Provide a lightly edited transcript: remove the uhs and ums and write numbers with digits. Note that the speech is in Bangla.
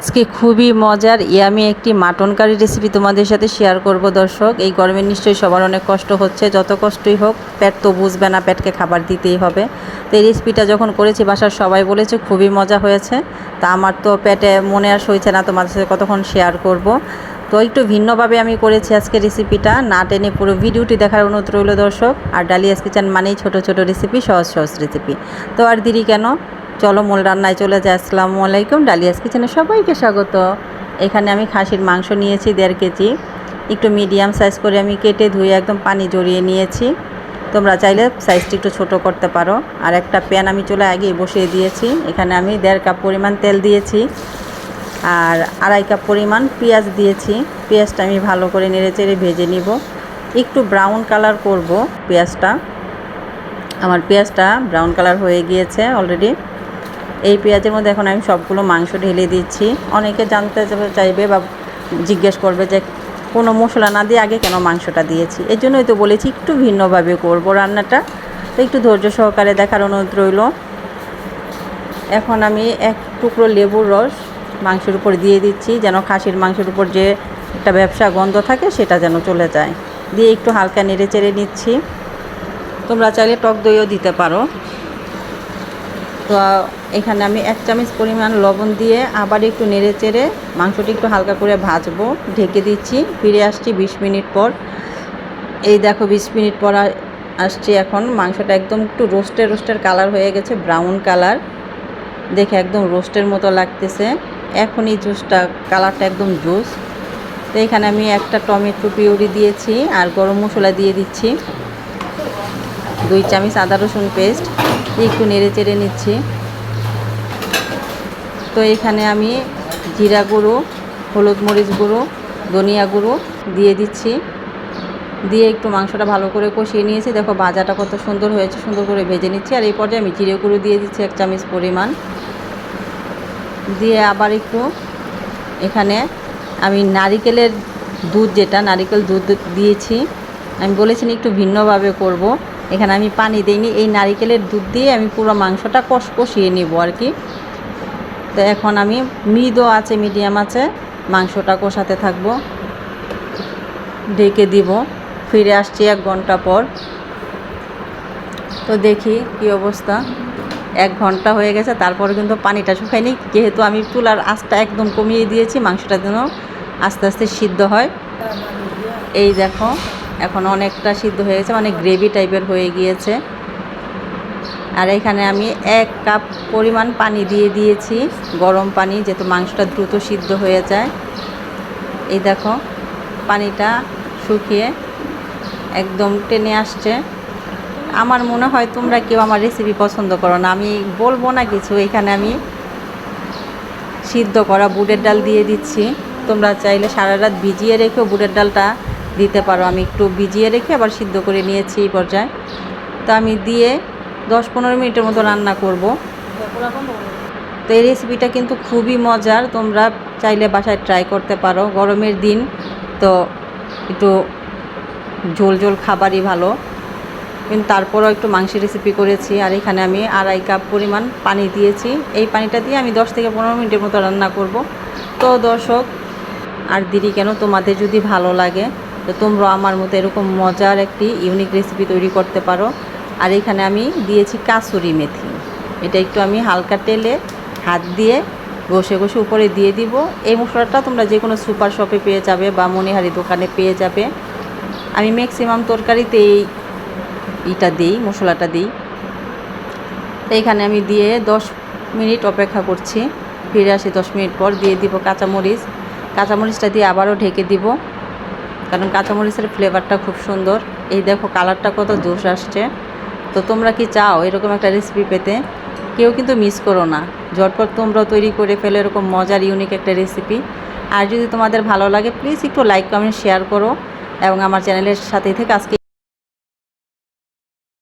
আজকে খুবই মজার ইয়ামি একটি মাটন কারি রেসিপি তোমাদের সাথে শেয়ার করব দর্শক। এই গরমে নিশ্চয়ই সবার অনেক কষ্ট হচ্ছে, যত কষ্টই হোক পেট তো বুঝবে না, পেটকে খাবার দিতেই হবে। তো এই রেসিপিটা যখন করেছি বাসার সবাই বলেছে খুবই মজা হয়েছে। তা আমার তো পেটে মনে আর সইছে না তোমাদের সাথে কতক্ষণ শেয়ার করব। তো একটু ভিন্নভাবে আমি করেছি আজকে রেসিপিটা, না টেনে পুরো ভিডিওটি দেখার অনুরোধ রইল দর্শক। আর ডালিয়াস কিচেন মানেই ছোট ছোট রেসিপি, সহজ সহজ রেসিপি। তো আর দেরি কেন, চলো মূল রান্নায় চলে যায়। আসসালামু আলাইকুম, ডালিয়াস কিচেনে সবাইকে স্বাগত। এখানে আমি খাসির মাংস নিয়েছি 1.5 কেজি, একটু মিডিয়াম সাইজ করে আমি কেটে ধুয়ে একদম পানি জড়িয়ে নিয়েছি। তোমরা চাইলে সাইজটি একটু ছোট করতে পারো। আর একটা প্যান আমি চুলায় আগেই বসিয়ে দিয়েছি। এখানে আমি 1.5 কাপ পরিমাণ তেল দিয়েছি আর 2.5 কাপ পরিমাণ পেঁয়াজ দিয়েছি। পেঁয়াজটা আমি ভালো করে নেড়েচেড়ে ভেজে নিব, একটু ব্রাউন কালার করব পেঁয়াজটা। আমার পেঁয়াজটা ব্রাউন কালার হয়ে গিয়েছে অলরেডি। এই পেঁয়াজের মধ্যে এখন আমি সবগুলো মাংস ঢেলে দিচ্ছি। অনেকে জানতে চাইবে বা জিজ্ঞেস করবে যে কোনো মশলা না দিয়ে আগে কেন মাংসটা দিয়েছি। এই জন্যই তো বলেছি একটু ভিন্নভাবে করব রান্নাটা, তো একটু ধৈর্য সহকারে দেখার অনুরোধ রইল। এখন আমি 1 টুকরো লেবুর রস মাংসের উপর দিয়ে দিচ্ছি, যেন খাসির মাংসের উপর যে একটা ব্যবসা গন্ধ থাকে সেটা যেন চলে যায়। দিয়ে একটু হালকা নেড়ে চেড়ে নিচ্ছি। তোমরা চাইলে টক দইও দিতে পারো। তো এখানে আমি 1 চামচ পরিমাণ লবণ দিয়ে আবার একটু নেড়ে চেড়ে মাংসটি একটু হালকা করে ভাজবো, ঢেকে দিচ্ছি। ফিরে আসছি 20 মিনিট পর। এই দেখো 20 মিনিট পর আসছি। এখন মাংসটা একদম একটু রোস্টের কালার হয়ে গেছে, ব্রাউন কালার, দেখে একদম রোস্টের মতো লাগতেছে। এখন এই জুসটা কালারটা একদম জুস। তো এখানে আমি একটা টমেটো পিউরি দিয়েছি আর গরম মশলা দিয়ে দিচ্ছি, 2 চামচ আদা রসুন পেস্ট, একটু নেড়ে চেড়ে নিচ্ছি। তো এখানে আমি জিরা গুঁড়ো, হলুদ মরিচ গুঁড়ো, ধনিয়া গুঁড়ো দিয়ে দিচ্ছি। দিয়ে একটু মাংসটা ভালো করে কষিয়ে নিয়েছি। দেখো ভাজাটা কত সুন্দর হয়েছে, সুন্দর করে ভেজে নিচ্ছি। আর এই পর্যায়ে আমি জিরে গুঁড়ো দিয়ে দিচ্ছি 1 চামচ পরিমাণ। দিয়ে আবার একটু এখানে আমি নারিকেলের দুধ, যেটা নারিকেল দুধ দিয়েছি। আমি বলেছি একটু ভিন্নভাবে করব। এখানে আমি পানি দিইনি, এই নারিকেলের দুধ দিয়ে আমি পুরো মাংসটা কষিয়ে নিব আর কি। তো এখন আমি মৃদু আছে মিডিয়াম আছে মাংসটা কষাতে থাকবো, ঢেকে দিব। ফিরে আসছি 1 ঘন্টা পর। তো দেখি কি অবস্থা। 1 ঘন্টা হয়ে গেছে, তারপরে কিন্তু পানিটা শুকায়নি, যেহেতু আমি চুলার আঁচটা একদম কমিয়ে দিয়েছি মাংসটা যেন আস্তে আস্তে সিদ্ধ হয়। এই দেখো এখন অনেকটা সিদ্ধ হয়ে গেছে, মানে গ্রেভি টাইপের হয়ে গিয়েছে। আর এখানে আমি 1 কাপ পরিমাণ পানি দিয়ে দিয়েছি, গরম পানি, যেহেতু মাংসটা দ্রুত সিদ্ধ হয়ে যায়। এই দেখো পানিটা শুকিয়ে একদম টেনে আসছে। আমার মনে হয় তোমরা কেউ আমার রেসিপি পছন্দ করো না, আমি বলবো না কিছু। এখানে আমি সিদ্ধ করা বুটের ডাল দিয়ে দিচ্ছি। তোমরা চাইলে সারা রাত ভিজিয়ে রেখেও বুটের ডালটা দিতে পারো। আমি একটু ভিজিয়ে রেখে আবার সিদ্ধ করে নিয়েছি এই পর্যায়ে। তো আমি দিয়ে 10-15 মিনিটের মতো রান্না করব। তো এই রেসিপিটা কিন্তু খুবই মজার, তোমরা চাইলে বাসায় ট্রাই করতে পারো। গরমের দিন তো একটু ঝোল ঝোল খাবারই ভালো, কিন্তু তারপরও একটু মাংসের রেসিপি করেছি। আর এখানে আমি 2.5 কাপ পরিমাণ পানি দিয়েছি। এই পানিটা দিয়ে আমি 10-15 মিনিটের মতো রান্না করব। তো দর্শক আর দেরি কেন, তোমাদের যদি ভালো লাগে তো তোমরা আমার মতো এরকম মজার একটি ইউনিক রেসিপি তৈরি করতে পারো। আর এখানে আমি দিয়েছি কাসুরি মেথি, এটা একটু আমি হালকা তেলে হাত দিয়ে ঘষে ঘষে উপরে দিয়ে দিব। এই মশলাটা তোমরা যে কোনো সুপার শপে পেয়ে যাবে বা মনিহারি দোকানে পেয়ে যাবে। আমি ম্যাক্সিমাম তরকারিতে এইটা দিই, মশলাটা দিই। তো এখানে আমি দিয়ে 10 মিনিট অপেক্ষা করছি। ফিরে আসি 10 মিনিট পর। দিয়ে দিব কাঁচামরিচ, কাঁচামরিচটা দিয়ে আবারও ঢেকে দিব, কারণ কাঁচামরিচের ফ্লেভারটা খুব সুন্দর। এই দেখো কালারটা কত জোশ আসছে। তো তোমরা কি চাও এরকম একটা রেসিপি পেতে? কেউ কিন্তু মিস করো না, ঝটপট তোমরাও তৈরি করে ফেলো এরকম মজার ইউনিক একটা রেসিপি। আর যদি তোমাদের ভালো লাগে প্লিজ একটু লাইক কমেন্ট শেয়ার করো এবং আমার চ্যানেলের সাথেই থেকে আজকে